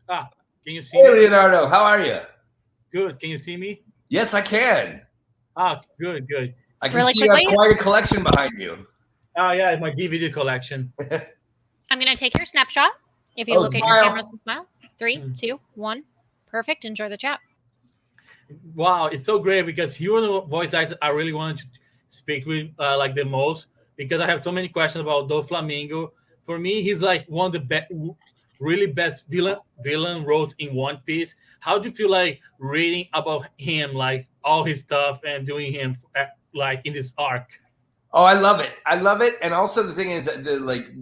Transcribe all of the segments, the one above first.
Ah, can you see Hey, me? Leonardo, how are you? Good. Can you see me? Yes, I can. Ah, good, good. I can Really see you have quickly? quite a collection behind you. Oh, yeah, my DVD collection. I'm going to take your snapshot. If you Oh, look at smile. your cameras and smile. 3, 2, 1. Perfect. Enjoy the chat. Wow, it's so great because you are the voice actor I really wanted to speak with like the most because I have so many questions about Doflamingo. For me, he's like one of the really best villain roles in One Piece. How do you feel like reading about him, like all his stuff and doing him like in this arc? Oh, I love it. I love it. And also the thing is that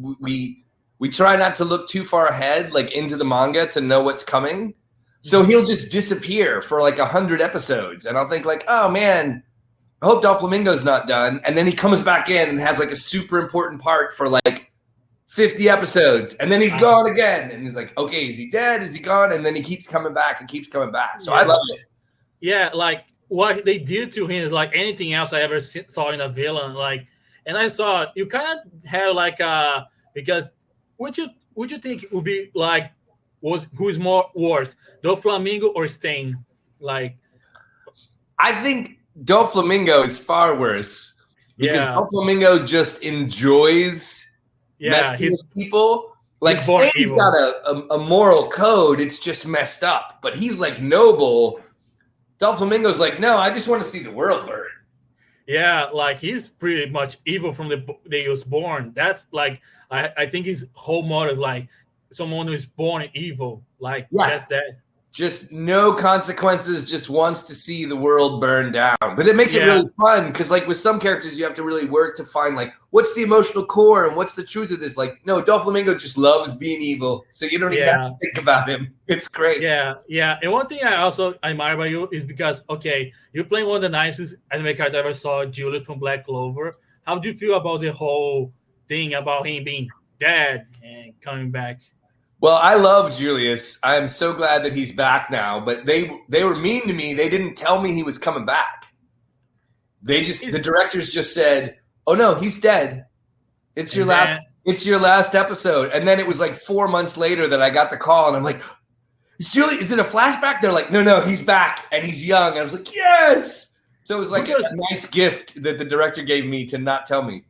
we try not to look too far ahead, like into the manga to know what's coming. So he'll just disappear for like 100 episodes. And I'll think like, oh man, I hope Doflamingo's not done. And then he comes back in and has like a super important part for like 50 episodes. And then he's gone again. And he's like, okay, is he dead? Is he gone? And then he keeps coming back and keeps coming back. So I love it. Yeah, like what they did to him is like anything else I ever saw in a villain. Like, and I saw you kind of have like because would you think it would be like who's more worse, Doflamingo or Stain? Like, I think Doflamingo is far worse because Doflamingo just enjoys messing with people. Like Stain's got a moral code; it's just messed up. But he's like noble. Doflamingo's like, no, I just want to see the world burn. Yeah, like he's pretty much evil from the day he was born. That's like I think his whole motive, like someone who is born evil, like that's that. Just no consequences, just wants to see the world burn down. But it makes it really fun because, like, with some characters, you have to really work to find, like, what's the emotional core and what's the truth of this? Like, no, Doflamingo just loves being evil, so you don't even have to think about him. It's great. Yeah. And one thing I also admire about you is because, okay, you're playing one of the nicest anime characters I ever saw, Julius from Black Clover. How do you feel about the whole thing about him being dead and coming back? Well, I love Julius. I am so glad that he's back now. But they were mean to me. They didn't tell me he was coming back. The directors just said, "Oh no, he's dead. It's your last episode." And then it was like 4 months later that I got the call, and I'm like, "Is it a flashback?" They're like, "No, he's back and he's young." And I was like, "Yes!" So it was like a nice gift that the director gave me to not tell me.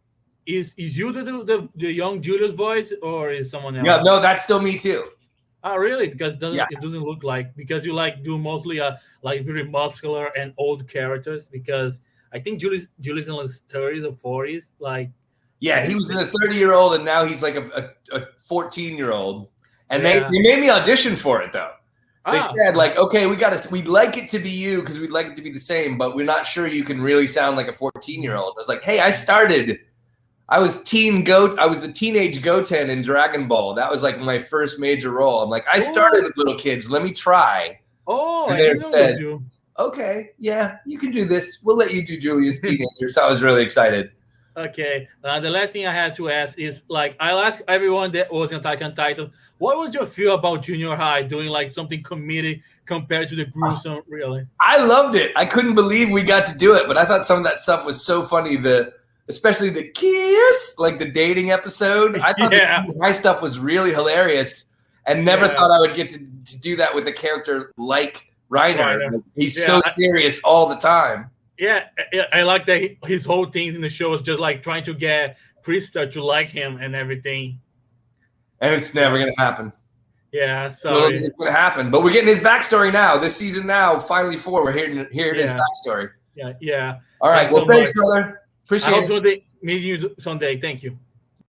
Is you the young Julius voice or is someone else? Yeah, no, that's still me too. Oh, really? Because it doesn't look like, because you like do mostly like very muscular and old characters. Because I think Julius in his 30s or 40s, like he was a 30-year-old and now he's like a 14-year-old. And they made me audition for it though. They said like, okay, we'd like it to be you because we'd like it to be the same, but we're not sure you can really sound like a 14-year-old. I was like, hey, I was the teenage Goten in Dragon Ball. That was like my first major role. I'm like, I started with little kids. Let me try. Oh, and they said, okay, yeah, you can do this. We'll let you do Julius teenager. So I was really excited. Okay. The last thing I had to ask is, like, I'll ask everyone that was in Attack on Titan, what was your feel about Junior High doing like something comedic compared to the gruesome, really? I loved it. I couldn't believe we got to do it, but I thought some of that stuff was so funny. Especially the kiss, like the dating episode. I thought my stuff was really hilarious and never thought I would get to do that with a character like Reiner. He's so serious all the time. Yeah, I like that his whole thing in the show is just like trying to get Krista to like him and everything. And it's never going to happen. Yeah, sorry. It's going to happen. But we're getting his backstory now. This season now, finally 4, we're hearing his backstory. Yeah. All right, thanks, brother. Appreciate it. I hope to meet you someday. Thank you.